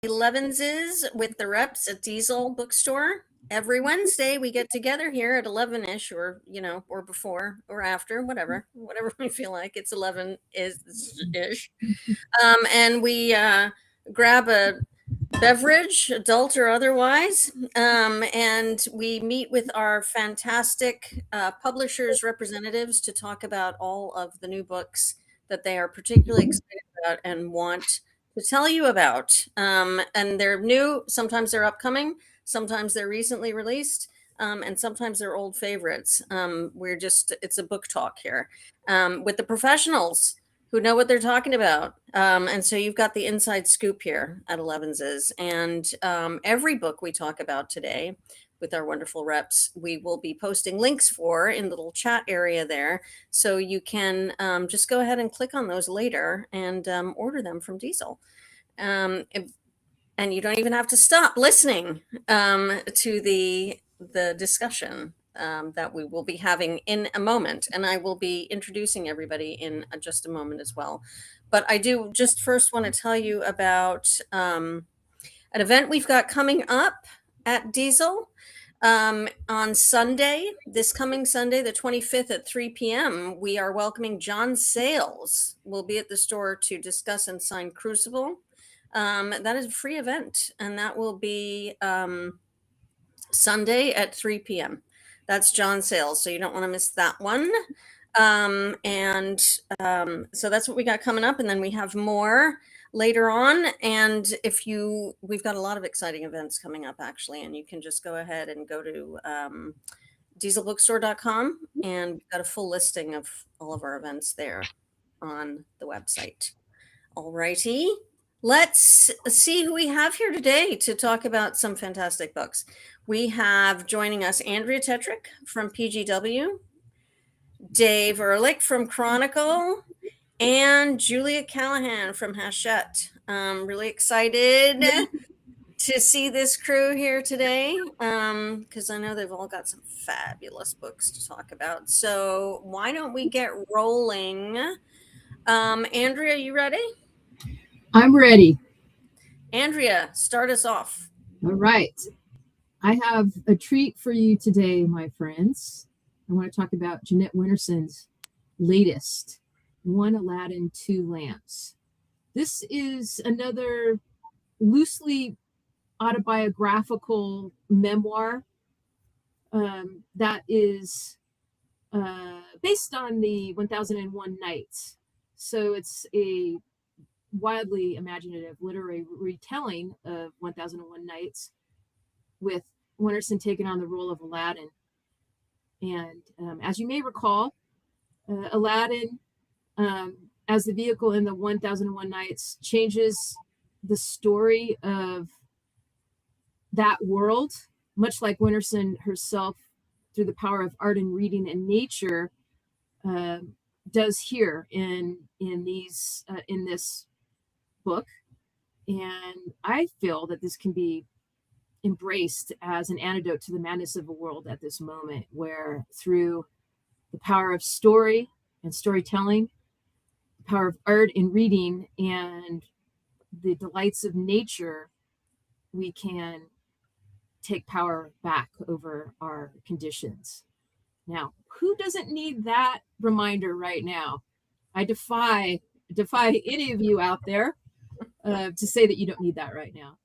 Elevenses with the reps at Diesel Bookstore. Every Wednesday we get together here at 11ish, or or before or after, whatever we feel like. It's 11 is ish, and we grab a beverage, adult or otherwise, and we meet with our fantastic publishers representatives to talk about all of the new books that they are particularly excited about and want to tell you about. And they're new, sometimes they're upcoming, sometimes they're recently released, and sometimes they're old favorites. It's a book talk here with the professionals who know what they're talking about. And so you've got the inside scoop here at Elevenses. And every book we talk about today with our wonderful reps, we will be posting links for in the little chat area there. So you can just go ahead and click on those later and order them from Diesel. And you don't even have to stop listening to the discussion that we will be having in a moment. And I will be introducing everybody in just a moment as well. But I do just first want to tell you about an event we've got coming up at Diesel on Sunday, this coming Sunday, the 25th at 3 p.m. We are welcoming John Sayles. We'll be at the store to discuss and sign Crucible. That is a free event, and that will be Sunday at 3 p.m. That's John Sayles, so you don't want to miss that one. So that's what we got coming up, and then we have more later on. And we've got a lot of exciting events coming up, actually, and you can just go ahead and go to dieselbookstore.com, and we've got a full listing of all of our events there on the website. All righty. Let's see who we have here today to talk about some fantastic books. We have joining us Andrea Tetrick from PGW, Dave Ehrlich from Chronicle, and Julia Callahan from Hachette. Really excited to see this crew here today because I know they've all got some fabulous books to talk about. So why don't we get rolling? Andrea, you ready? I'm ready. Andrea, start us off. All right. I have a treat for you today, my friends. I want to talk about Jeanette Winterson's latest, One Aladdin, Two Lamps. This is another loosely autobiographical memoir that is based on the 1001 Nights. So it's a wildly imaginative literary retelling of 1001 Nights, with Winterson taking on the role of Aladdin. And as you may recall, Aladdin, as the vehicle in the 1001 Nights, changes the story of that world, much like Winterson herself, through the power of art and reading and nature, does here in this book. And I feel that this can be embraced as an antidote to the madness of the world at this moment, where through the power of story and storytelling, the power of art and reading, and the delights of nature, we can take power back over our conditions. Now, who doesn't need that reminder right now? I defy any of you out there to say that you don't need that right now.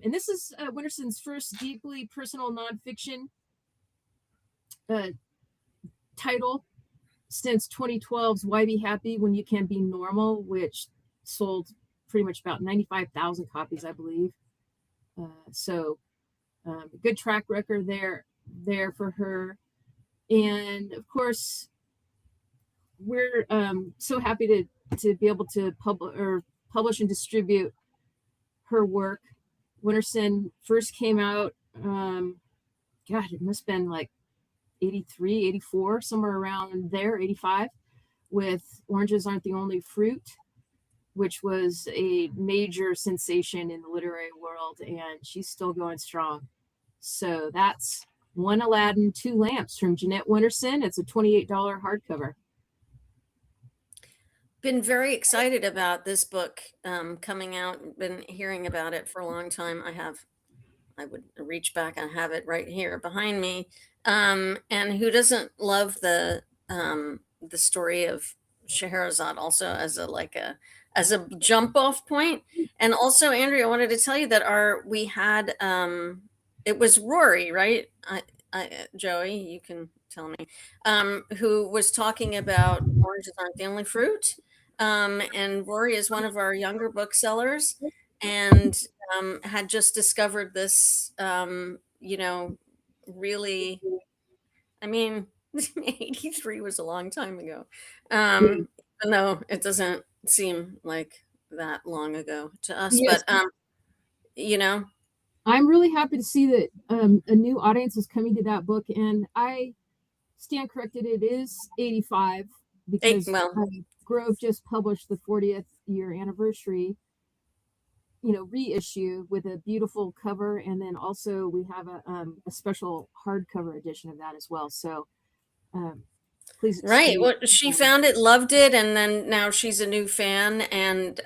And this is Winterson's first deeply personal nonfiction title since 2012's Why Be Happy When You Can Be Normal, which sold pretty much about 95,000 copies, I believe. So good track record there for her. And of course, we're so happy to be able to publish and distribute her work. Winterson first came out, it must have been like 83, 84, somewhere around there, 85, with Oranges Aren't the Only Fruit, which was a major sensation in the literary world, and she's still going strong. So that's One Aladdin, Two Lamps from Jeanette Winterson. It's a $28 hardcover. been very excited about this book coming out. Been hearing about it for a long time. I would reach back and have it right here behind me. And who doesn't love the story of Scheherazade also as a jump off point? And also, Andrea, I wanted to tell you that we had it was Rory, right? Joey, you can tell me, who was talking about oranges aren't the only fruit. And Rory is one of our younger booksellers, and had just discovered this, really, I mean, 83 was a long time ago. Yeah. Even though it doesn't seem like that long ago to us, Yes, but, you know, I'm really happy to see that a new audience is coming to that book, and I stand corrected. It is 85 because well, Grove just published the 40th year anniversary, reissue with a beautiful cover, and then also we have a special hardcover edition of that as well. So um, please right. excuse. Well, she found it, loved it, and then now she's a new fan, and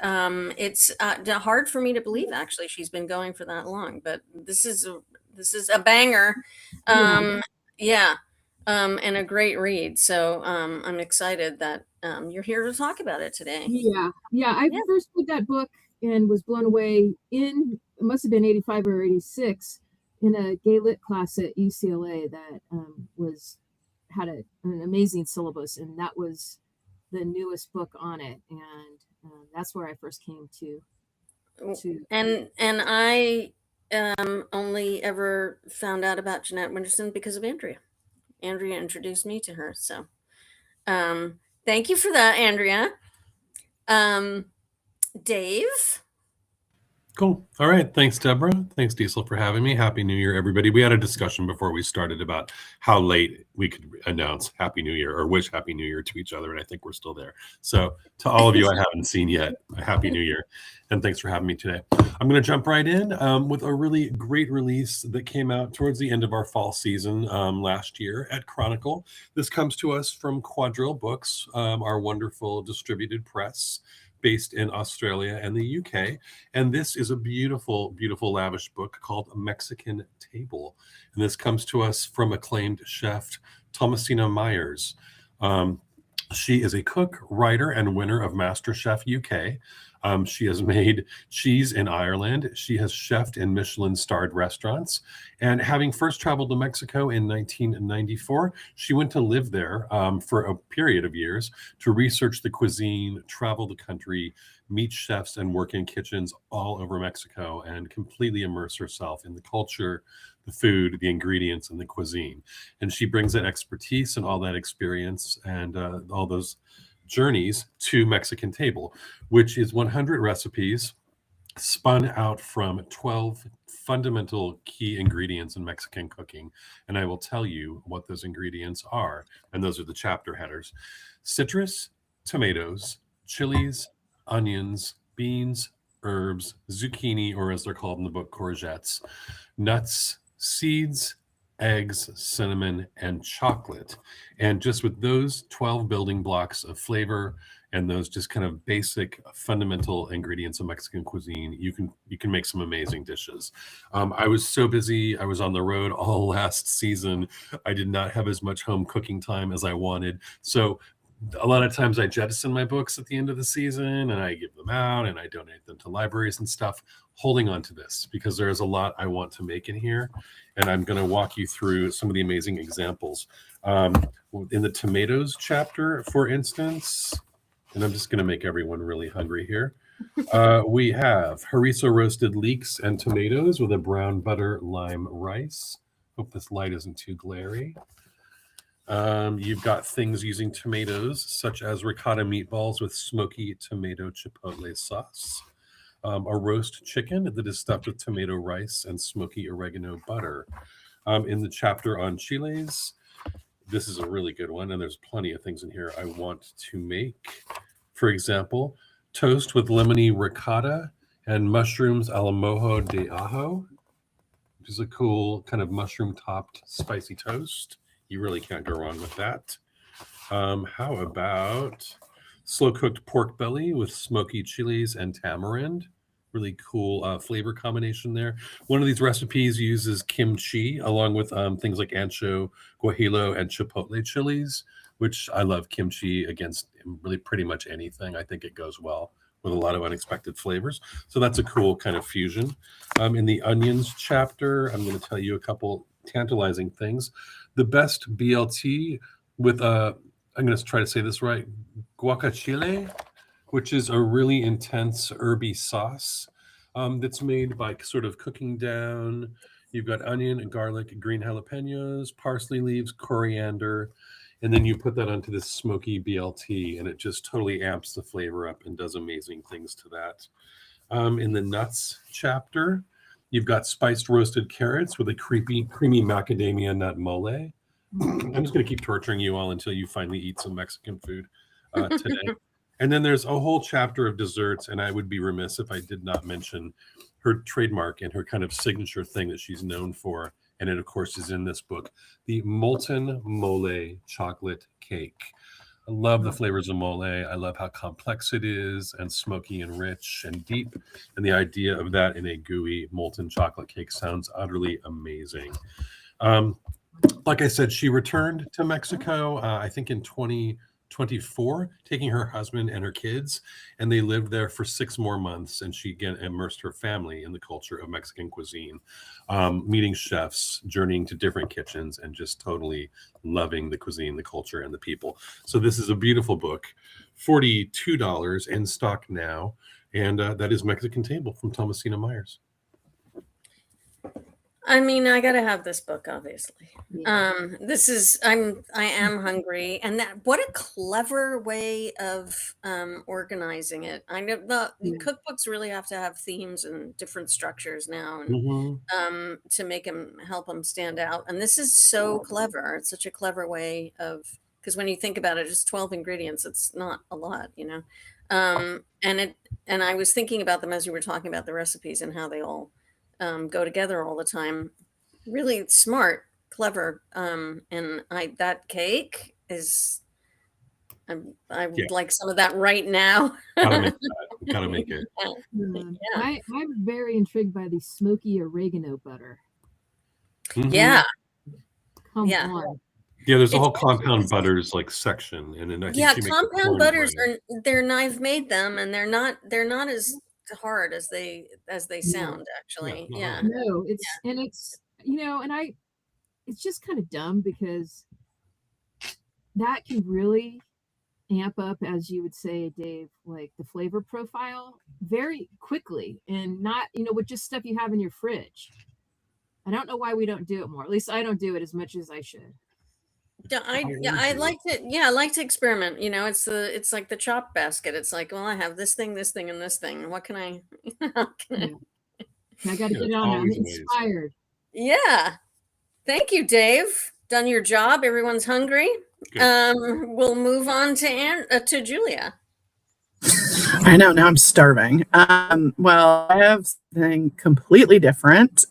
it's hard for me to believe actually she's been going for that long. But this is a banger, Yeah, yeah, and a great read. So I'm excited that you're here to talk about it today. yeah. I Yeah. first read that book and was blown away it must have been 85 or 86 in a gay lit class at UCLA that was had an amazing syllabus, and that was the newest book on it, and that's where I first came to. And I only ever found out about Jeanette Winterson because of Andrea. Andrea introduced me to her. So thank you for that, Andrea. Um, Dave. Cool. All right. Thanks, Deborah. Thanks, Diesel, for having me. Happy New Year, everybody. We had a discussion before we started about how late we could announce Happy New Year or wish Happy New Year to each other, and I think we're still there. So to all of you I haven't seen yet, a Happy New Year, and thanks for having me today. I'm going to jump right in with a really great release that came out towards the end of our fall season last year at Chronicle. This comes to us from Quadrille Books, our wonderful distributed press based in Australia and the UK. And this is a beautiful, beautiful, lavish book called Mexican Table. And this comes to us from acclaimed chef Thomasina Miers. She is a cook, writer, and winner of MasterChef UK. She has made cheese in Ireland. She has chefed in Michelin-starred restaurants. And having first traveled to Mexico in 1994, she went to live there for a period of years to research the cuisine, travel the country, meet chefs, and work in kitchens all over Mexico and completely immerse herself in the culture, the food, the ingredients, and the cuisine. And she brings that expertise and all that experience and all those journeys to Mexican Table, which is 100 recipes spun out from 12 fundamental key ingredients in Mexican cooking. And I will tell you what those ingredients are. And those are the chapter headers: citrus, tomatoes, chilies, onions, beans, herbs, zucchini, or as they're called in the book, courgettes, nuts, seeds, eggs, cinnamon, and chocolate. And just with those 12 building blocks of flavor and those just kind of basic fundamental ingredients of Mexican cuisine, you can make some amazing dishes. I was so busy. I was on the road all last season. I did not have as much home cooking time as I wanted. So a lot of times I jettison my books at the end of the season and I give them out and I donate them to libraries and stuff, holding on to this because there is a lot I want to make in here. And I'm going to walk you through some of the amazing examples. In the tomatoes chapter, for instance, and I'm just going to make everyone really hungry here. We have harissa roasted leeks and tomatoes with a brown butter lime rice. Hope this light isn't too glary. You've got things using tomatoes, such as ricotta meatballs with smoky tomato chipotle sauce. A roast chicken that is stuffed with tomato rice and smoky oregano butter. In the chapter on chiles, this is a really good one, and there's plenty of things in here I want to make. For example, toast with lemony ricotta and mushrooms a la mojo de ajo, which is a cool kind of mushroom-topped spicy toast. You really can't go wrong with that. How about slow cooked pork belly with smoky chilies and tamarind. Really cool flavor combination there. One of these recipes uses kimchi along with things like ancho, guajillo, and chipotle chilies, which I love kimchi against really pretty much anything. I think it goes well with a lot of unexpected flavors. So that's a cool kind of fusion. In the onions chapter, I'm going to tell you a couple tantalizing things. The best BLT with I'm going to try to say this right, guacachile, which is a really intense herby sauce that's made by sort of cooking down. You've got onion and garlic, green jalapenos, parsley leaves, coriander, and then you put that onto this smoky BLT, and it just totally amps the flavor up and does amazing things to that. In the nuts chapter, you've got spiced roasted carrots with a creamy macadamia nut mole. I'm just going to keep torturing you all until you finally eat some Mexican food today. And then there's a whole chapter of desserts, and I would be remiss if I did not mention her trademark and her kind of signature thing that she's known for. And it, of course, is in this book, the molten mole chocolate cake. I love the flavors of mole. I love how complex it is and smoky and rich and deep. And the idea of that in a gooey molten chocolate cake sounds utterly amazing. Like I said, she returned to Mexico, I think in 2024, taking her husband and her kids, and they lived there for 6 more months. And she again immersed her family in the culture of Mexican cuisine, meeting chefs, journeying to different kitchens, and just totally loving the cuisine, the culture, and the people. So this is a beautiful book, $42 in stock now, and that is Mexican Table from Thomasina Miers. I mean, I gotta have this book, obviously. Yeah. I am hungry, and what a clever way of organizing it. I know the cookbooks really have to have themes and different structures now, and to help them stand out. And this is so clever. It's such a clever way because when you think about it, just 12 ingredients. It's not a lot, and I was thinking about them as you were talking about the recipes and how they all go together all the time. Really smart, clever, and that cake is. I would like some of that right now. Gotta make it. I'm very intrigued by the smoky oregano butter. Yeah. Come on. Yeah, there's a whole compound butters like section, and then I think compound butters I've made them, and they're not as hard as they sound, actually. No, it's it's just kind of dumb because that can really amp up, as you would say, Dave, like the flavor profile very quickly, and not with just stuff you have in your fridge. I don't know why we don't do it more. At least I don't do it as much as I should. I like to experiment. It's like the chop basket. It's like, well, I have this thing, and this thing. What can I? I got to get on. I'm inspired. Yeah. Thank you, Dave. Done your job. Everyone's hungry. We'll move on to Julia. I know. Now I'm starving. Well, I have something completely different.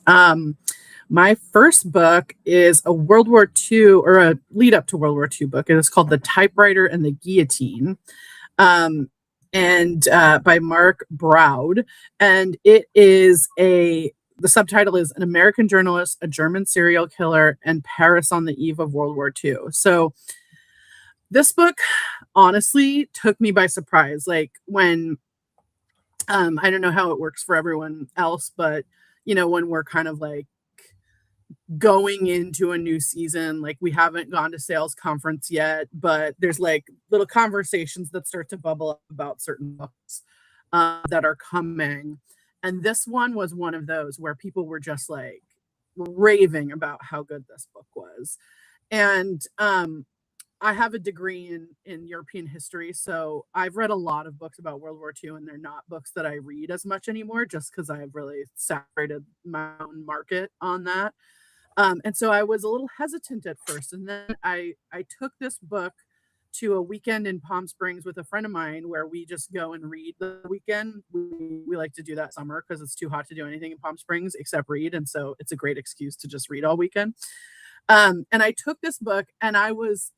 My first book is a World War II or a lead up to World War II book. It is called The Typewriter and the Guillotine, and by Mark Braude. And it is the subtitle is An American Journalist, a German Serial Killer, and Paris on the Eve of World War II. So this book honestly took me by surprise. Like when, I don't know how it works for everyone else, but when we're kind of like going into a new season, like we haven't gone to Sayles conference yet, but there's like little conversations that start to bubble up about certain books that are coming. And this one was one of those where people were just like raving about how good this book was. And I have a degree in European history, so I've read a lot of books about World War II, and they're not books that I read as much anymore, just because I've really saturated my own market on that. And so I was a little hesitant at first, and then I took this book to a weekend in Palm Springs with a friend of mine where we just go and read the weekend. We like to do that summer because it's too hot to do anything in Palm Springs except read, and so it's a great excuse to just read all weekend. And I took this book, and I was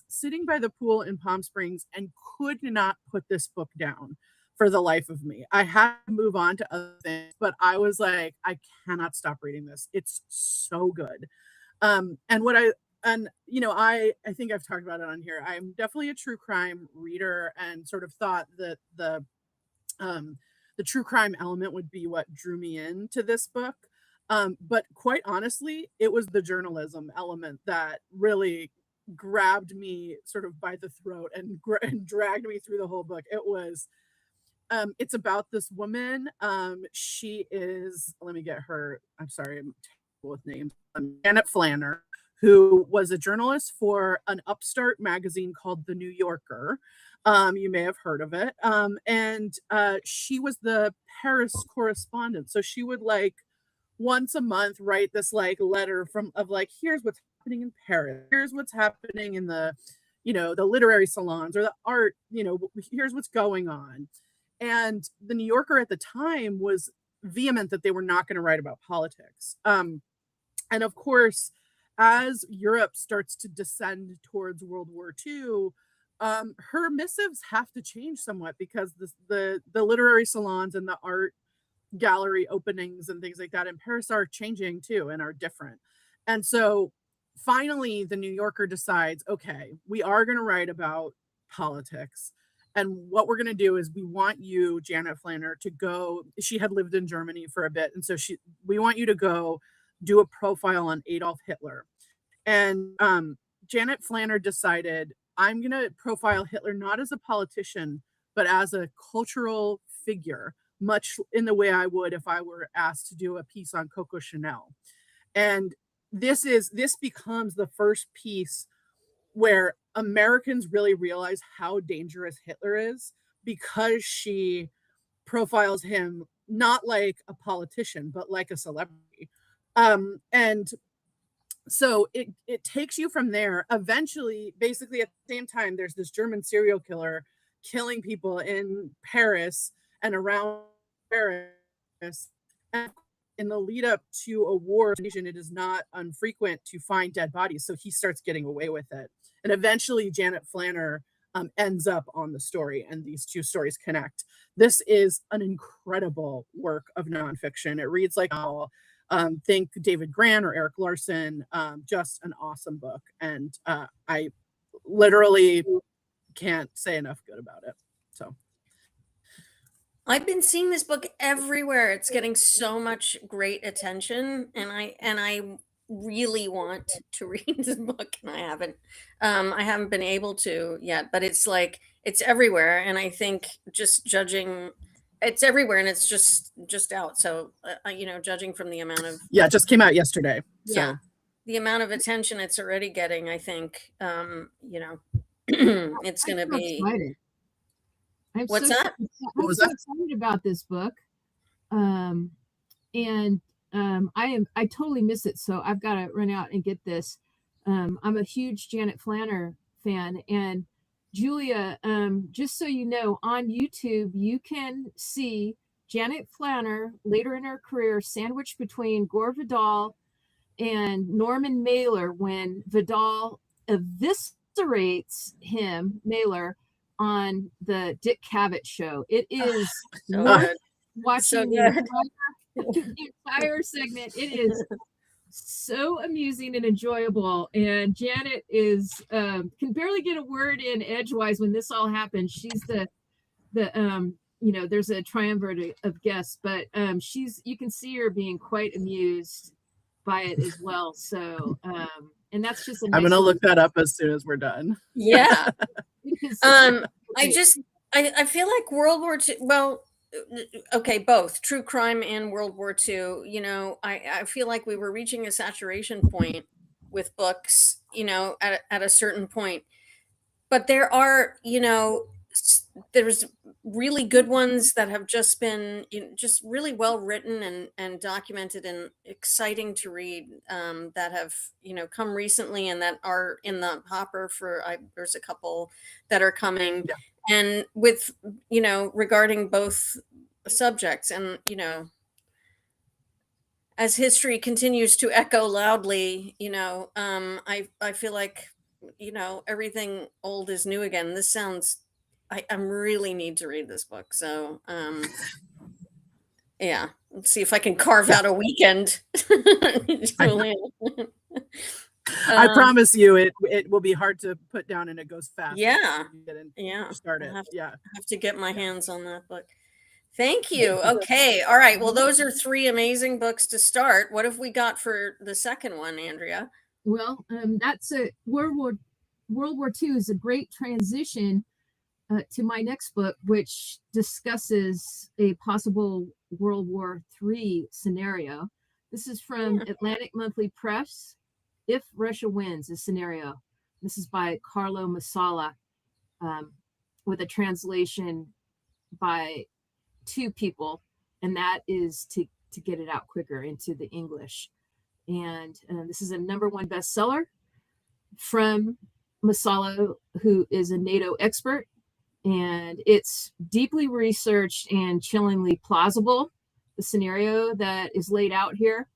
sitting by the pool in Palm Springs and could not put this book down for the life of me. I had to move on to other things, but I was like, I cannot stop reading this. It's so good. And I think I've talked about it on here. I'm definitely a true crime reader, and sort of thought that the true crime element would be what drew me into this book. But quite honestly, it was the journalism element that really grabbed me sort of by the throat and dragged me through the whole book. It's about this woman. She is, let me get her. I'm sorry, I'm terrible with names. Janet Flanner, who was a journalist for an upstart magazine called The New Yorker. You may have heard of it. And she was the Paris correspondent. So she would once a month write this letter of here's what's happening in Paris. Here's what's happening in the literary salons or the art, here's what's going on. And the New Yorker at the time was vehement that they were not going to write about politics. And of course, as Europe starts to descend towards World War II, her missives have to change somewhat because the literary salons and the art gallery openings and things like that in Paris are changing too and are different. And so finally, the New Yorker decides, okay, we are going to write about politics. And what we're going to do is we want you, Janet Flanner, to go. She had lived in Germany for a bit. And so we want you to go do a profile on Adolf Hitler. And Janet Flanner decided, I'm going to profile Hitler not as a politician, but as a cultural figure, much in the way I would if I were asked to do a piece on Coco Chanel. And this becomes the first piece where Americans really realize how dangerous Hitler is, because she profiles him not like a politician, but like a celebrity. And so it takes you from there. Eventually, basically at the same time, there's this German serial killer killing people in Paris and around Paris. And in the lead up to a war, it is not unfrequent to find dead bodies. So he starts getting away with it. And eventually Janet Flanner ends up on the story, and these two stories connect. This is an incredible work of nonfiction. It reads like all. Think David Grann or Eric Larson. Just an awesome book. And I literally can't say enough good about it. So I've been seeing this book everywhere. It's getting so much great attention, and I really want to read this book, and I haven't been able to yet, but it's everywhere. And I think just judging, it's everywhere, and it's just out. So, judging from the amount of, it just came out yesterday. Yeah, so the amount of attention it's already getting, I think, it's going to be. Excited. What's that? I'm so excited about this book. And I totally miss it. So I've got to run out and get this. I'm a huge Janet Flanner fan, and Julia, just so you know, on YouTube, you can see Janet Flanner later in her career sandwiched between Gore Vidal and Norman Mailer when Vidal eviscerates Mailer, on the Dick Cavett show. It is worth watching the entire segment. It is so amusing and enjoyable. And Janet is can barely get a word in edgewise when this all happens. She's the there's a triumvirate of guests, but you can see her being quite amused by it as well. So and that's just I'm gonna look that up as soon as we're done. Yeah. I feel like World War II, well, okay, both true crime and World War II, I feel like we were reaching a saturation point with books, at a certain point. But there are, there's really good ones that have just been just really well written and documented and exciting to read, that have come recently and that are in the hopper for there's a couple that are coming. Yeah. And with regarding both subjects, and as history continues to echo loudly, I feel like, everything old is new again. This sounds, I really need to read this book. So, yeah, let's see if I can carve out a weekend. I Um, promise you, it will be hard to put down, and it goes fast. Yeah. once you get in- Yeah. start I it. have, Yeah. have to get my hands on that book. Thank you. Okay. All right. Well, those are 3 amazing books to start. What have we got for the second one, Andrea? Well, that's a World War II is a great transition to my next book, which discusses a possible World War III scenario. This is from Atlantic Monthly Press. If Russia Wins, a scenario. This is by Carlo Masala, with a translation by 2 people, and that is to get it out quicker into the English. And this is a #1 bestseller from Masala, who is a NATO expert, and it's deeply researched and chillingly plausible, the scenario that is laid out here.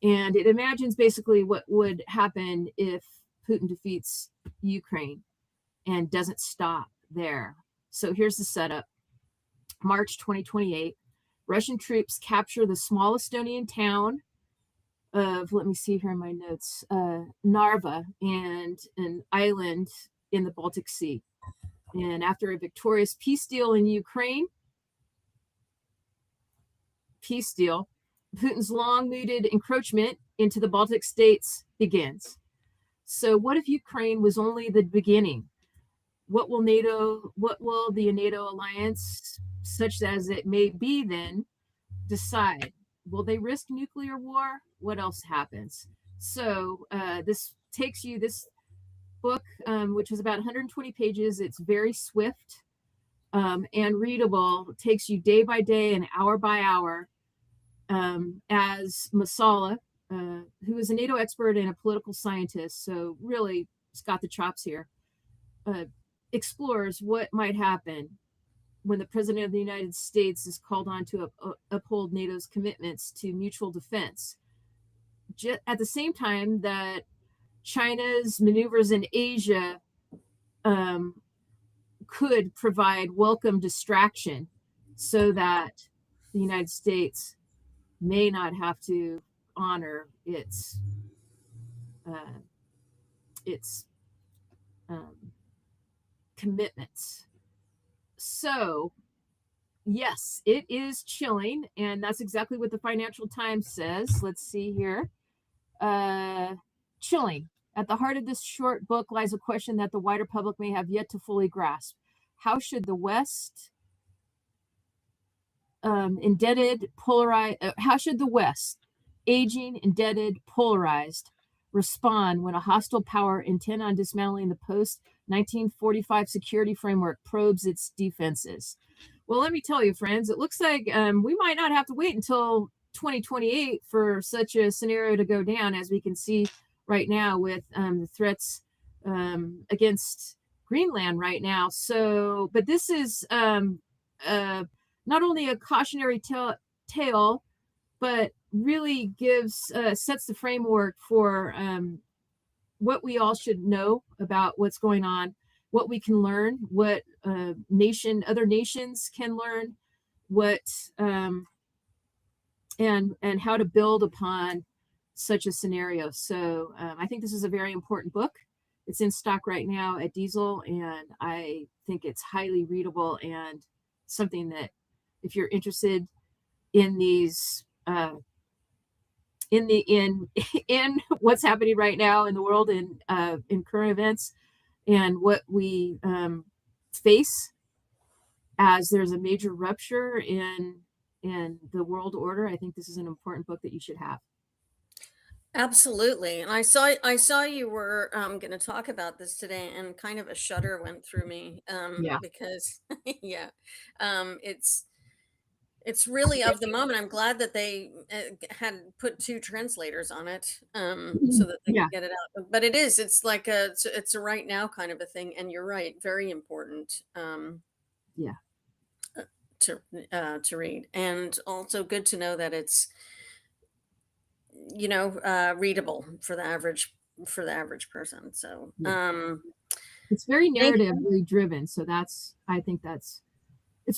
And it imagines basically what would happen if Putin defeats Ukraine and doesn't stop there. So here's the setup. March 2028, Russian troops capture the small Estonian town of, let me see here in my notes, Narva, and an island in the Baltic Sea. And after a victorious peace deal in Ukraine, Putin's long-mooted encroachment into the Baltic states begins. So what if Ukraine was only the beginning? What will the NATO alliance, such as it may be then, decide? Will they risk nuclear war? What else happens? So this book, which is about 120 pages, it's very swift and readable. It takes you day by day and hour by hour, as Masala, who is a NATO expert and a political scientist, so really has got the chops here, explores what might happen when the President of the United States is called on to uphold NATO's commitments to mutual defense. At the same time that China's maneuvers in Asia could provide welcome distraction so that the United States may not have to honor its commitments. So, yes, it is chilling, and that's exactly what the Financial Times says. Let's see here. Chilling. At the heart of this short book lies a question that the wider public may have yet to fully grasp. How should the West, aging, indebted, polarized, respond when a hostile power intent on dismantling the post-1945 security framework probes its defenses? Well, let me tell you, friends, it looks like we might not have to wait until 2028 for such a scenario to go down, as we can see right now with the threats against Greenland right now. So, but this is not only a cautionary tale, but really sets the framework for what we all should know about what's going on, what we can learn, what other nations can learn, what and how to build upon such a scenario. So I think this is a very important book. It's in stock right now at Diesel, and I think it's highly readable and something that, if you're interested in these in what's happening right now in the world, in current events, and what we face as there's a major rupture in the world order, I think this is an important book that you should have. Absolutely. And I saw you were going to talk about this today, and kind of a shudder went through me Yeah. because yeah, it's really of the moment. I'm glad that they had put 2 translators on it so that they Yeah. could get it out. But it's like it's a right now kind of a thing, and you're right, very important. Yeah. To read, and also good to know that it's readable for the average person. So it's very thank you. narratively driven. So I think it's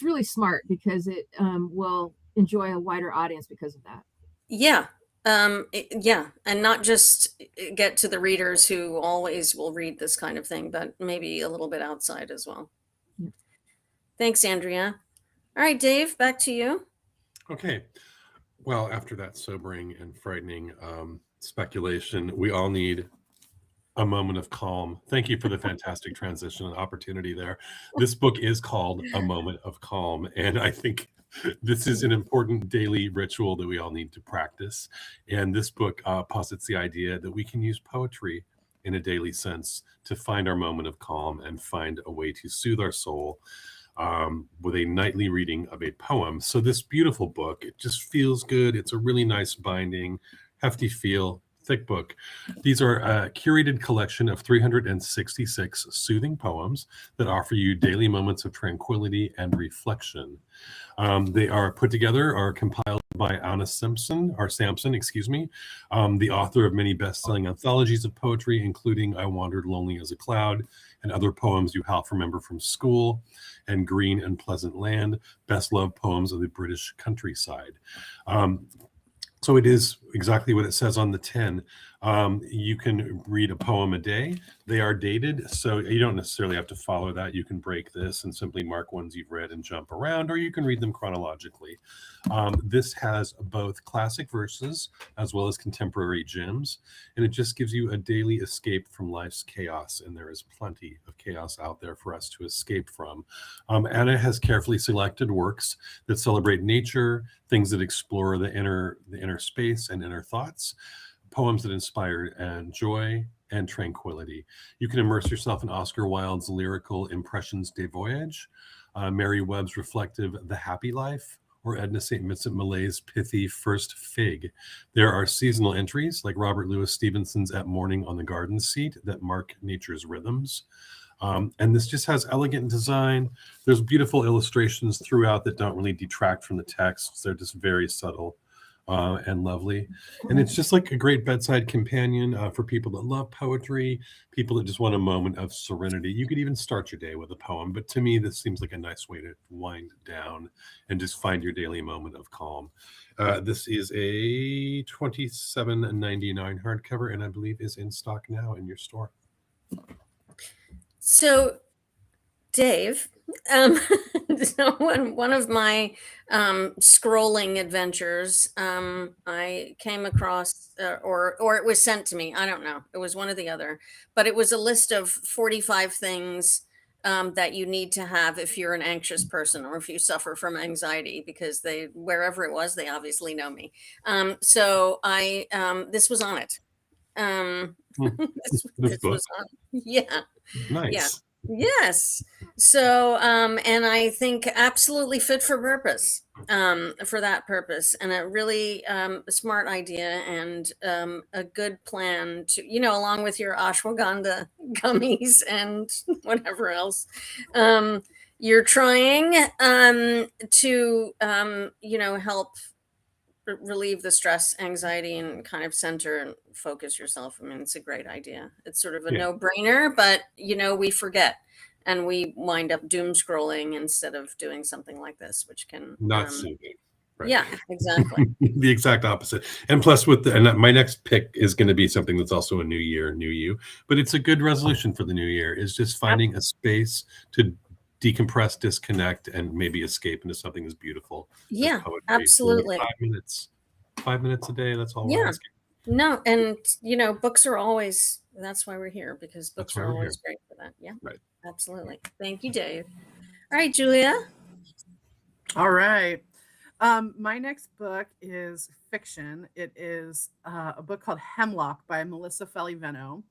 really smart because it will enjoy a wider audience because of that. Yeah. Yeah, and not just get to the readers who always will read this kind of thing, but maybe a little bit outside as well. Yeah. Thanks, Andrea. All right, Dave, back to you. Okay. Well, after that sobering and frightening speculation, we all need a moment of calm. Thank you for the fantastic transition and opportunity there. This book is called A Moment of Calm, and I think this is an important daily ritual that we all need to practice. And this book posits the idea that we can use poetry in a daily sense to find our moment of calm and find a way to soothe our soul with a nightly reading of a poem. So this beautiful book, it just feels good. It's a really nice binding, hefty feel, thick book. These are a curated collection of 366 soothing poems that offer you daily moments of tranquility and reflection. They are put together, are compiled by Ana Sampson, the author of many best-selling anthologies of poetry, including I Wandered Lonely as a Cloud and other poems you half remember from school, and Green and Pleasant Land, best-loved poems of the British countryside. So it is exactly what it says on the tin. You can read a poem a day. They are dated, so you don't necessarily have to follow that. You can break this and simply mark ones you've read and jump around, or you can read them chronologically. This has both classic verses as well as contemporary gems, and it just gives you a daily escape from life's chaos, and there is plenty of chaos out there for us to escape from. Anna has carefully selected works that celebrate nature, things that explore the inner space and inner thoughts, poems that inspire and joy and tranquility. You can immerse yourself in Oscar Wilde's lyrical Impressions des Voyages, Mary Webb's reflective The Happy Life, or Edna St. Vincent Millay's pithy First Fig. There are seasonal entries like Robert Louis Stevenson's At Morning on the Garden Seat that mark nature's rhythms. And this just has elegant design. There's beautiful illustrations throughout that don't really detract from the text. They're just very subtle and lovely. And it's just like a great bedside companion for people that love poetry, people that just want a moment of serenity. You could even start your day with a poem, but to me, this seems like a nice way to wind down and just find your daily moment of calm. This is a $27.99 hardcover, and I believe is in stock now in your store. So, Dave, so one of my scrolling adventures, I came across, or it was sent to me. I don't know. It was one or the other, but it was a list of 45 things that you need to have if you're an anxious person or if you suffer from anxiety, because wherever it was, they obviously know me. So this was on it. This was on. Yeah. Nice. Yeah. Yes. So, and I think absolutely fit for purpose, for that purpose, and a really smart idea and a good plan to, along with your ashwagandha gummies and whatever else, you're trying to, help relieve the stress, anxiety, and kind of center and focus yourself. I mean, it's a great idea. It's sort of a no-brainer, but we forget and we wind up doom scrolling instead of doing something like this, which can not soothing. Right. Yeah, exactly. The exact opposite. And plus and my next pick is going to be something that's also a new year, new you, but it's a good resolution for the new year, is just finding a space to decompress, disconnect, and maybe escape into something as beautiful. Yeah, absolutely. 5 minutes a day. That's all. Yeah. No, and books are always. That's why we're here, because books are always great for that. Yeah. Right. Absolutely. Thank you, Dave. All right, Julia. All right. My next book is fiction. It is a book called Hemlock by Melissa Faliveno,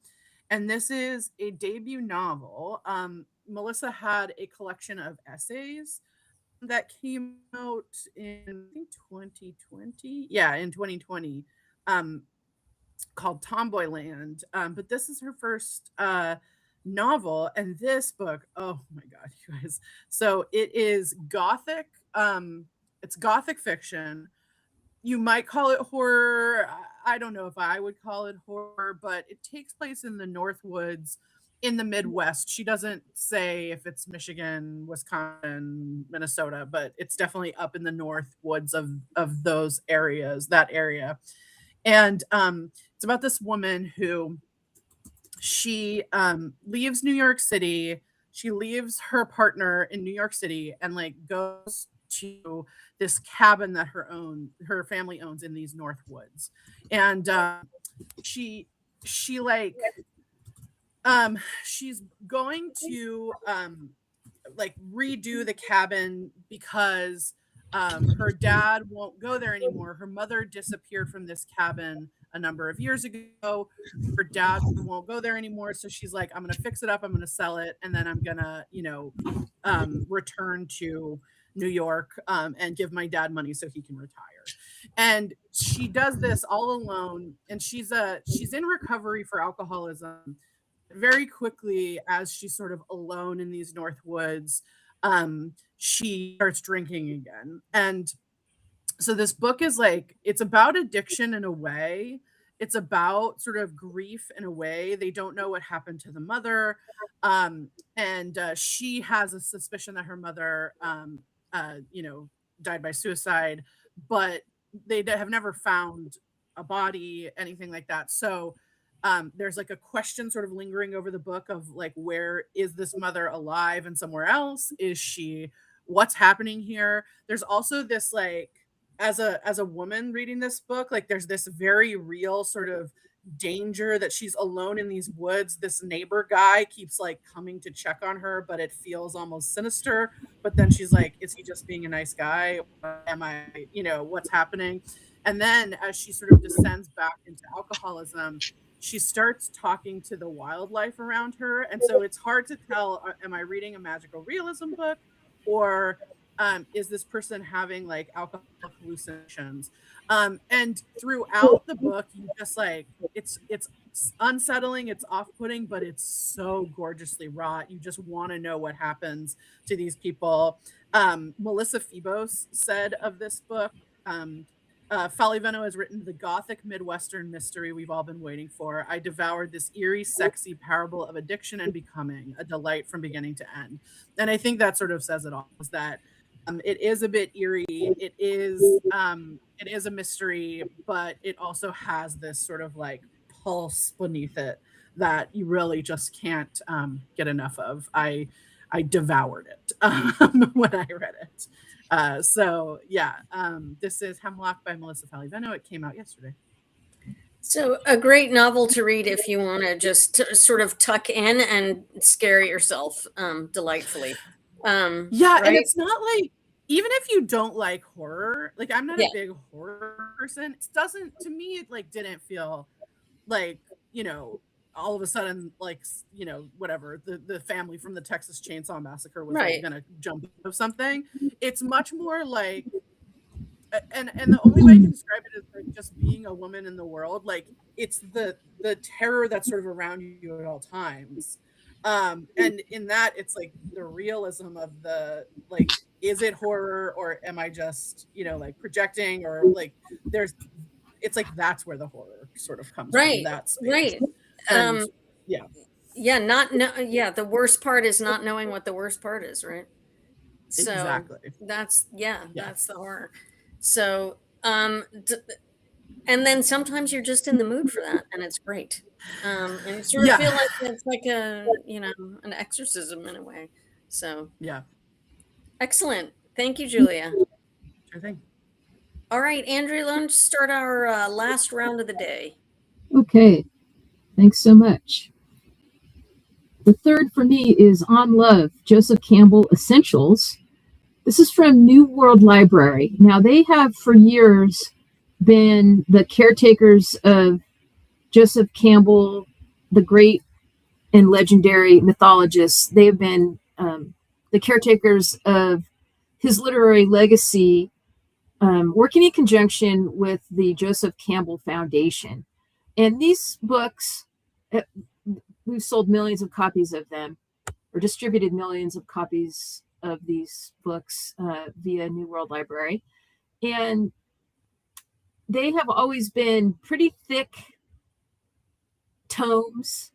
and this is a debut novel. Melissa had a collection of essays that came out in, I think, 2020. Yeah, in 2020, called Tomboyland. But this is her first novel, and this book, oh my God, you guys. So it is gothic. It's gothic fiction. You might call it horror. I don't know if I would call it horror, but it takes place in the North Woods in the Midwest. She doesn't say if it's Michigan, Wisconsin, Minnesota, but it's definitely up in the North Woods of those areas, that area. And it's about this woman who she leaves New York City. She leaves her partner in New York City and like goes to this cabin that her family owns in these North Woods. And she like she's going to like redo the cabin because her dad won't go there anymore. Her mother disappeared from this cabin a number of years ago. Her dad won't go there anymore. So she's like, I'm going to fix it up. I'm going to sell it. And then I'm going to, return to New York and give my dad money so he can retire. And she does this all alone. And she's in recovery for alcoholism. Very quickly, as she's sort of alone in these North Woods, she starts drinking again. And so this book is like, it's about addiction in a way. It's about sort of grief in a way. They don't know what happened to the mother. And she has a suspicion that her mother, died by suicide, but they have never found a body, anything like that. So there's like a question sort of lingering over the book of like, where is this mother alive and somewhere else? Is she, what's happening here? There's also this like, as a woman reading this book, like there's this very real sort of danger that she's alone in these woods. This neighbor guy keeps like coming to check on her, but it feels almost sinister. But then she's like, is he just being a nice guy? Am I, what's happening? And then as she sort of descends back into alcoholism, she starts talking to the wildlife around her. And so it's hard to tell, am I reading a magical realism book, or is this person having like alcohol hallucinations? And throughout the book, you just like, it's unsettling, it's off-putting, but it's so gorgeously wrought. You just want to know what happens to these people. Melissa Phoebos said of this book, Faliveno has written the gothic Midwestern mystery we've all been waiting for. I devoured this eerie, sexy parable of addiction and becoming, a delight from beginning to end. And I think that sort of says it all, is that it is a bit eerie. It is a mystery, but it also has this sort of like pulse beneath it that you really just can't get enough of. I devoured it when I read it. This is Hemlock by Melissa Faliveno. It came out yesterday. So a great novel to read if you want to just sort of tuck in and scare yourself delightfully. And it's not like, even if you don't like horror, like I'm not a big horror person, it doesn't, to me, it like didn't feel like, all of a sudden, like, whatever, the family from the Texas Chainsaw Massacre was like gonna jump out of something. It's much more like, and the only way I can describe it is like just being a woman in the world. Like it's the terror that's sort of around you at all times. And in that, it's like the realism of the, like, is it horror or am I just, like projecting, or like it's like, that's where the horror sort of comes from. That's right. And, the worst part is not knowing what the worst part is, right? So exactly. That's the horror. So and then sometimes you're just in the mood for that, and it's great. And you sort of feel like it's like a an exorcism in a way. So excellent. Thank you, Julia. Sure thing. All right, Andrea, let's start our last round of the day. Okay, thanks so much. The third for me is On Love, Joseph Campbell Essentials. This is from New World Library. Now, they have for years been the caretakers of Joseph Campbell, the great and legendary mythologist. They have been the caretakers of his literary legacy, working in conjunction with the Joseph Campbell Foundation. And these books, we've sold millions of copies of them, or distributed millions of copies of these books via New World Library. And they have always been pretty thick tomes,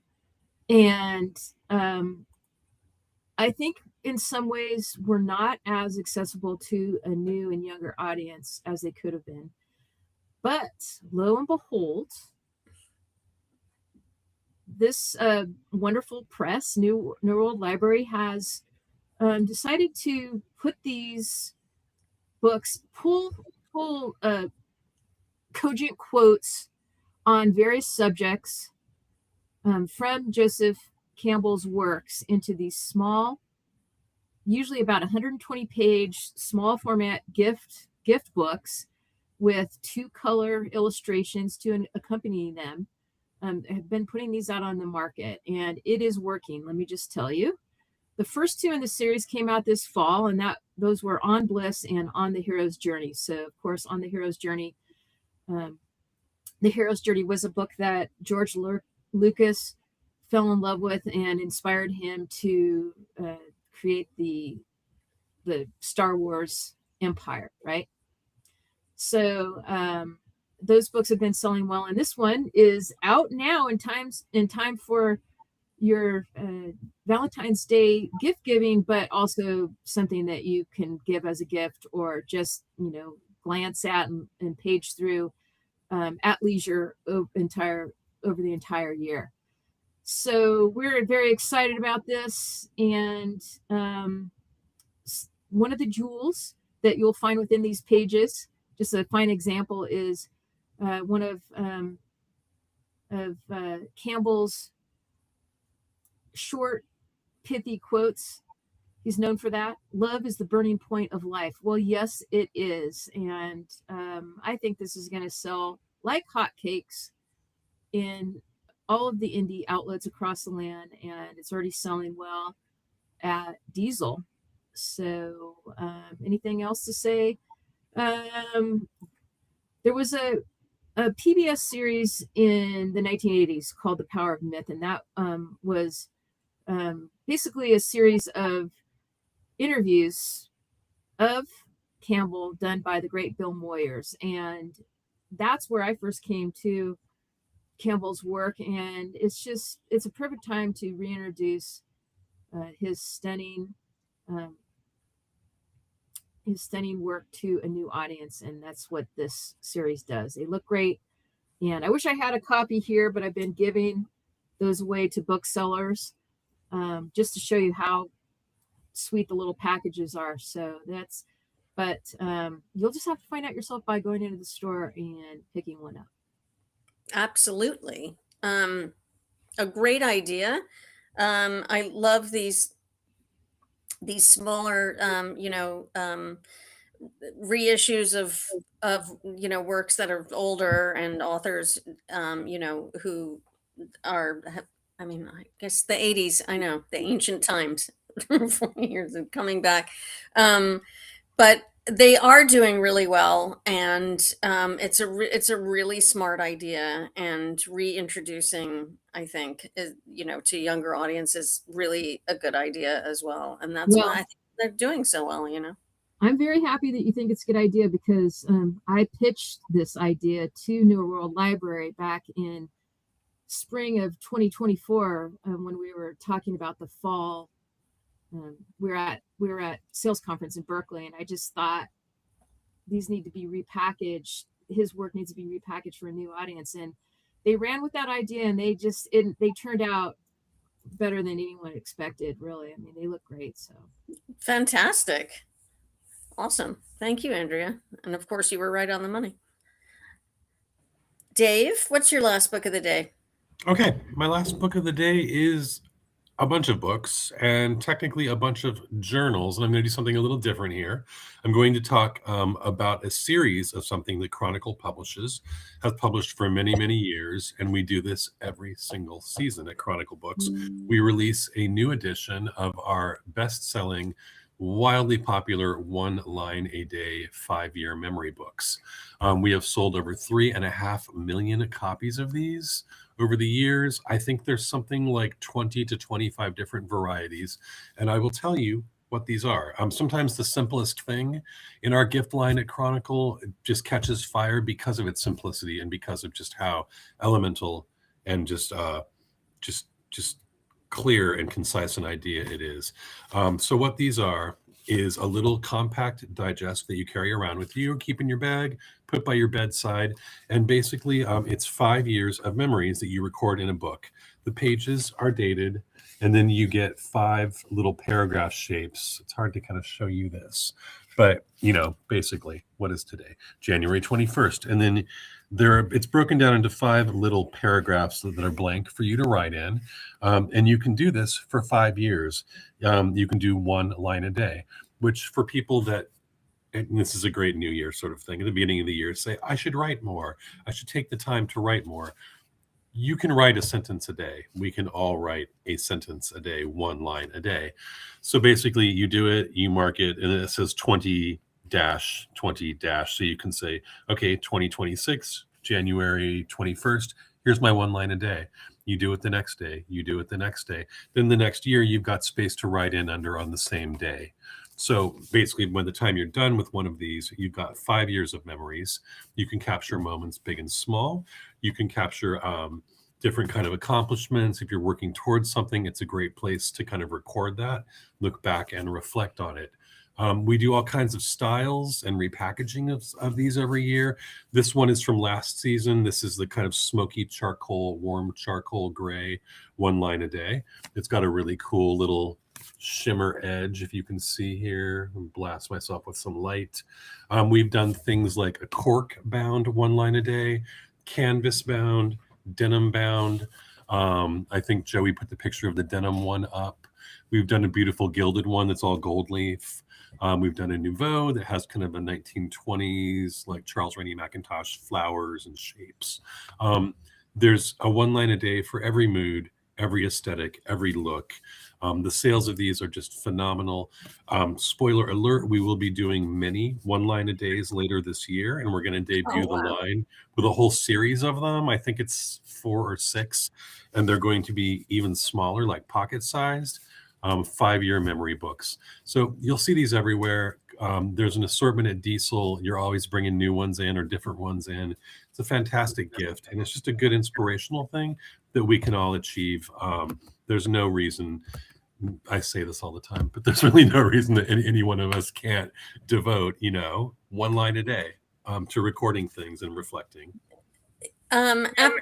and I think in some ways were not as accessible to a new and younger audience as they could have been. But lo and behold, this wonderful press, New World Library, has decided to put these books, pull cogent quotes on various subjects from Joseph Campbell's works into these small, usually about 120-page, small format gift books with 2-color illustrations to accompany them. Have been putting these out on the market, and it is working. Let me just tell you. The first 2 in the series came out this fall, and those were On Bliss and On the Hero's Journey. So, of course, On the Hero's Journey, The Hero's Journey was a book that George Lucas fell in love with and inspired him to create the Star Wars empire, right? So those books have been selling well, and this one is out now in time for your Valentine's Day gift giving, but also something that you can give as a gift or just glance at and page through at leisure over the entire year. So we're very excited about this, and one of the jewels that you'll find within these pages, just a fine example, is one of Campbell's short, pithy quotes. He's known for that. Love is the burning point of life. Well, yes, it is. And I think this is going to sell like hotcakes in all of the indie outlets across the land. And it's already selling well at Diesel. So anything else to say? There was a PBS series in the 1980s called The Power of Myth. And that was basically a series of interviews of Campbell done by the great Bill Moyers. And that's where I first came to Campbell's work. And it's a perfect time to reintroduce his stunning work to a new audience. And that's what this series does. They look great. And I wish I had a copy here, but I've been giving those away to booksellers just to show you how sweet the little packages are. So you'll just have to find out yourself by going into the store and picking one up. Absolutely. A great idea. I love these smaller, reissues of works that are older and authors, who are, I guess the 80s, I know, the ancient times, 40 years of coming back. But they are doing really well, and it's a really smart idea, and reintroducing, I think, to younger audiences, really a good idea as well. And that's why I think they're doing so well, I'm very happy that you think it's a good idea, because I pitched this idea to New World Library back in spring of 2024 when we were talking about the fall. We were at Sayles conference in Berkeley, and I just thought these need to be repackaged. His work needs to be repackaged for a new audience, and they ran with that idea, and they turned out better than anyone expected. Really, they look great. So fantastic, awesome. Thank you, Andrea, and of course you were right on the money. Dave, what's your last book of the day? Okay, my last book of the day is a bunch of books and technically a bunch of journals, and I'm going to do something a little different here. I'm going to talk about a series of something that Chronicle publishes, has published for many, many years, and we do this every single season at Chronicle Books. We release a new edition of our best-selling, wildly popular one-line-a-day 5-year memory books. We have sold over 3.5 million copies of these over the years. I think there's something like 20 to 25 different varieties. And I will tell you, what these are. Sometimes the simplest thing in our gift line at Chronicle just catches fire because of its simplicity and because of just how elemental and just clear and concise an idea it is. So what these are is a little compact digest that you carry around with you, keep in your bag, put by your bedside, and basically it's 5 years of memories that you record in a book. The pages are dated, and then you get 5 little paragraph shapes. It's hard to kind of show you this, but basically, what is today? January 21st. And then it's broken down into 5 little paragraphs that are blank for you to write in. And you can do this for 5 years. You can do 1 line a day, which for people that, and this is a great New Year sort of thing, at the beginning of the year, say, I should write more. I should take the time to write more. You can write a sentence a day. We can all write a sentence a day, 1 line a day. So basically you do it, you mark it, and it says 20-20-. So you can say, okay, 2026, January 21st, here's my 1 line a day. You do it the next day. You do it the next day. Then the next year, you've got space to write in under on the same day. So basically, by the time you're done with one of these, you've got 5 years of memories. You can capture moments big and small. You can capture different kind of accomplishments. If you're working towards something, it's a great place to kind of record that, look back and reflect on it. We do all kinds of styles and repackaging of these every year. This one is from last season. This is the kind of smoky charcoal, warm charcoal gray, 1 line a day. It's got a really cool little shimmer edge, if you can see here. I'll blast myself with some light. We've done things like a cork bound 1 line a day, canvas bound, denim bound. I think Joey put the picture of the denim one up. We've done a beautiful gilded one that's all gold leaf. We've done a nouveau that has kind of a 1920s, like Charles Rainey Mackintosh flowers and shapes. There's a 1 line a day for every mood, every aesthetic, every look. The sales of these are just phenomenal. Spoiler alert, we will be doing many 1 line a days later this year, and we're going to debut the line with a whole series of them. I think it's 4 or 6, and they're going to be even smaller, like pocket sized. 5-year memory books. So you'll see these everywhere. There's an assortment at Diesel. You're always bringing new ones in or different ones in. It's a fantastic gift, and it's just a good inspirational thing that we can all achieve. There's no reason, I say this all the time, but there's really no reason that any one of us can't devote, 1 line a day to recording things and reflecting.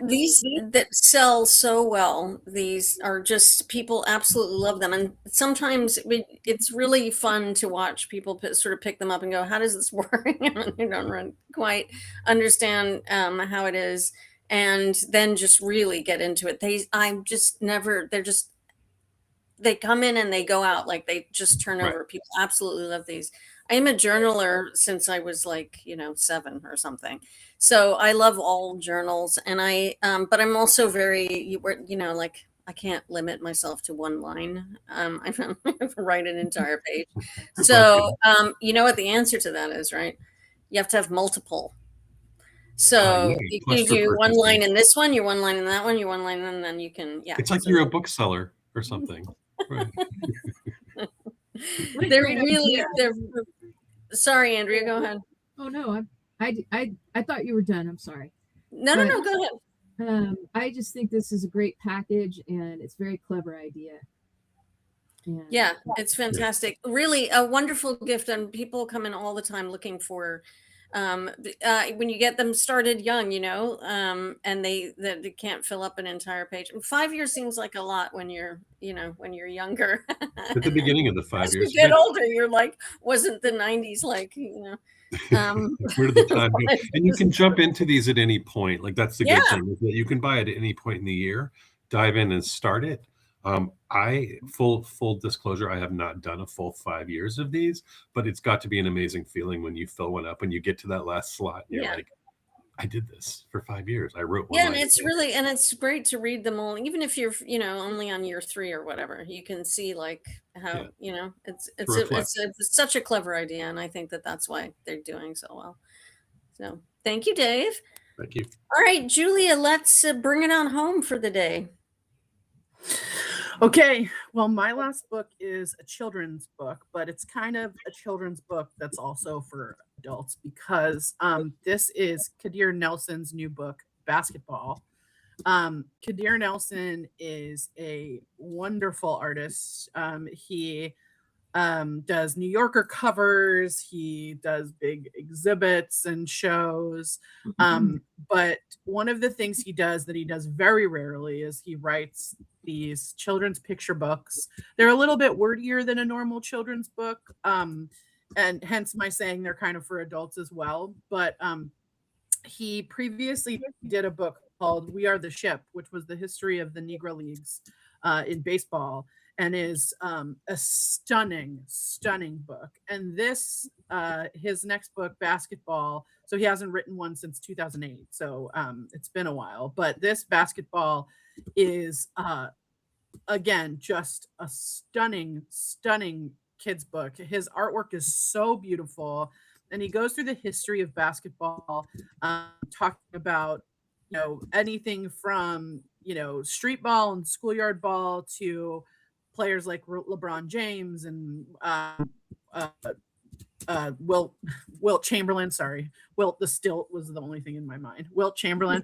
These that sell so well, these are just, people absolutely love them, and sometimes it's really fun to watch people sort of pick them up and go, how does this work? You don't quite understand how it is, and then just really get into it. They come in and they go out, like they just turn over. People absolutely love these. I am a journaler since I was 7 or something. So I love all journals, and but I'm also very, I can't limit myself to 1 line. I have to write an entire page. So, you know what the answer to that is, right? You have to have multiple. So you can do 1 line in this one, your 1 line in that one, your 1 line, and then you can, It's like you're a bookseller or something. Right. They're sorry, Andrea, go ahead. Oh no, I thought you were done. I'm sorry. No, go ahead. I just think this is a great package, and it's a very clever idea. Yeah, it's fantastic. Really a wonderful gift, and people come in all the time looking for when you get them started young, and they can't fill up an entire page. And 5 years seems like a lot when you're younger. At the beginning of the 5 years, as you get older, you're like, wasn't the 90s where did the time go? And you can jump into these at any point. Like, that's the good thing, is that you can buy it at any point in the year, dive in and start it. Full disclosure, I have not done a full 5 years of these, but it's got to be an amazing feeling when you fill one up and you get to that last slot. And you're like, I did this for 5 years. I wrote one. Yeah, and it's great to read them all, even if you're only on year 3 or whatever. You can see how it's such a clever idea, and I think that's why they're doing so well. So thank you, Dave. Thank you. All right, Julia, let's bring it on home for the day. Okay, well, my last book is a children's book, but it's kind of a children's book that's also for adults because this is Kadir Nelson's new book, Basketball. Kadir Nelson is a wonderful artist. He does New Yorker covers, he does big exhibits and shows. But one of the things he does that he does very rarely is he writes these children's picture books. They're a little bit wordier than a normal children's book, and hence my saying they're kind of for adults as well. But he previously did a book called We Are the Ship, which was the history of the Negro Leagues in baseball, and is a stunning book. And this, his next book, Basketball, so he hasn't written one since 2008, so it's been a while. But this Basketball is, again, just a stunning kids book. His artwork is so beautiful, and he goes through the history of basketball, talking about, you know, anything from, you know, street ball and schoolyard ball to players like LeBron James and Wilt Chamberlain. Sorry, Wilt the Stilt was the only thing in my mind. Wilt Chamberlain,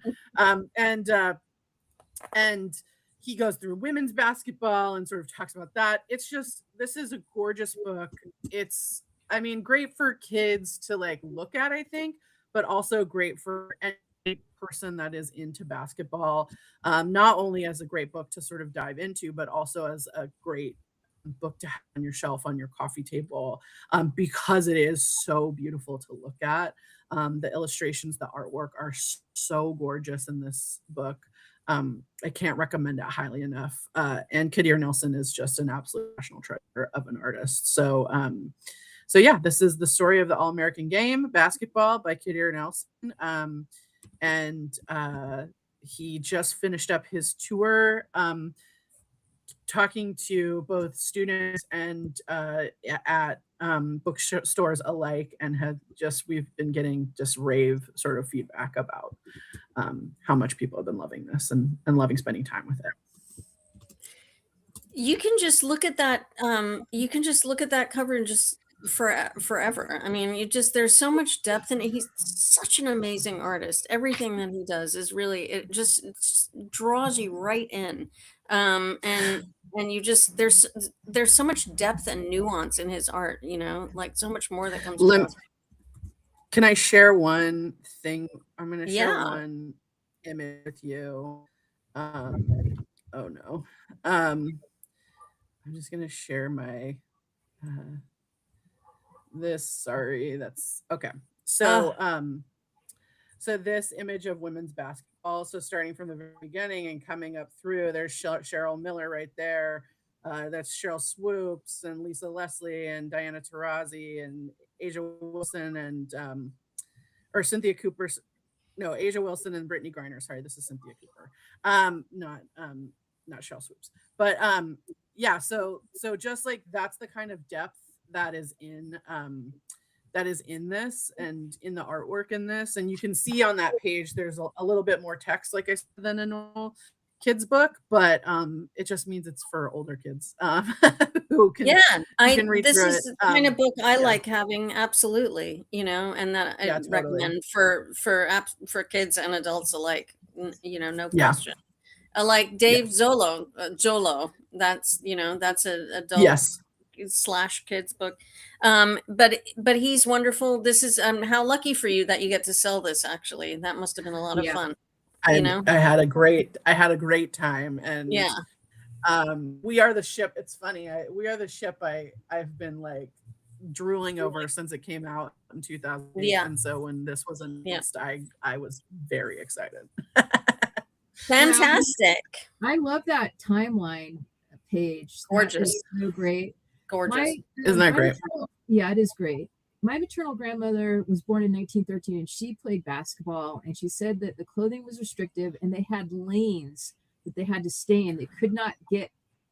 and he goes through women's basketball and sort of talks about that. It's just, this is a gorgeous book. It's, I mean, great for kids to like look at, I think, but also great for any person that is into basketball, not only as a great book to sort of dive into, but also as a great book to have on your shelf on your coffee table, because it is so beautiful to look at. The illustrations, the artwork are so gorgeous in this book. I can't recommend it highly enough. And Kadir Nelson is just an absolute national treasure of an artist. So yeah, this is the story of the All-American Game, Basketball by Kadir Nelson. And he just finished up his tour, talking to both students and at bookstores alike, and we've been getting just rave sort of feedback about how much people have been loving this and loving spending time with it. You can just look at that. You can just look at that cover and just forever. I mean, there's so much depth in it. He's such an amazing artist. Everything that he does is really, it just draws you right in. And you just, there's so much depth and nuance in his art, you know, like so much more that comes across. Can I share one thing? I'm going to share one image with you. Oh no. I'm just going to share my, sorry, that's okay. So, so this image of women's basketball, so starting from the very beginning and coming up through, there's Cheryl Miller right there. That's Cheryl Swoops and Lisa Leslie and Diana Taurasi and Asia Wilson and or Cynthia Cooper. No, Asia Wilson and Brittany Griner. Sorry, this is Cynthia Cooper. Not Cheryl Swoops. But yeah, so just like that's the kind of depth that is in this and in the artwork in this. And you can see on that page there's a little bit more text, like I said, than a normal kids book, but it just means it's for older kids who can read this through is it. The kind of book I like having, absolutely, you know, and that I recommend for kids and adults alike, you know, no question. Like Dave Jolo, that's, you know, that's an adult / kids book, but he's wonderful. This is how lucky for you that you get to sell this. Actually, that must have been a lot of fun. You know, I had a great time, and We Are the Ship. It's funny. We Are the Ship. I've been like drooling over since it came out in 2008, and so when this was announced, I was very excited. Fantastic. I love that timeline page. Gorgeous. So great. Gorgeous. Isn't that great? Yeah, it is great. My maternal grandmother was born in 1913, and she played basketball, and she said that the clothing was restrictive and they had lanes that they had to stay in. They could not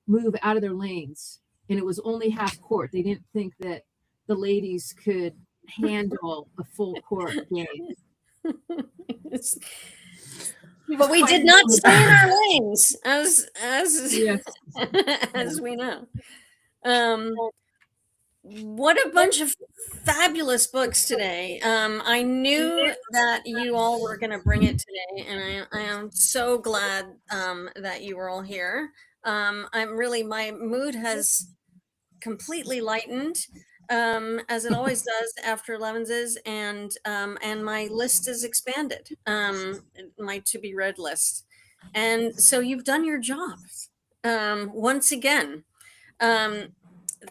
move out of their lanes, and it was only half court. They didn't think that the ladies could handle a full court game. But we did not stay in our lanes as as we know. What a bunch of fabulous books today. I knew that you all were going to bring it today, and I am so glad that you were all here. My mood has completely lightened, as it always does after Elevenses, and my list is expanded, my to be read list. And so you've done your job once again.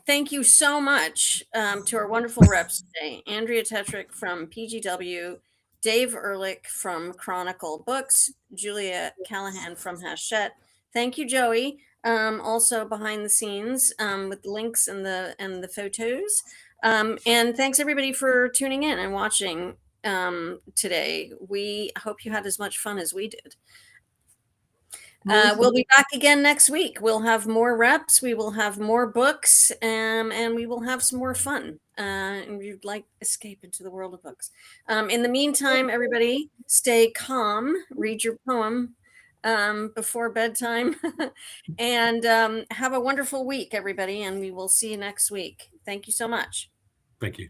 Thank you so much to our wonderful reps today. Andrea Tetrick from PGW, Dave Ehrlich from Chronicle Books, Julia Callahan from Hachette. Thank you, Joey. Also behind the scenes with links and the photos. And thanks everybody for tuning in and watching today. We hope you had as much fun as we did. We'll be back again next week. We'll have more reps. We will have more books, and we will have some more fun. And you'd like escape into the world of books. In the meantime, everybody, stay calm. Read your poem before bedtime, and have a wonderful week, everybody. And we will see you next week. Thank you so much. Thank you.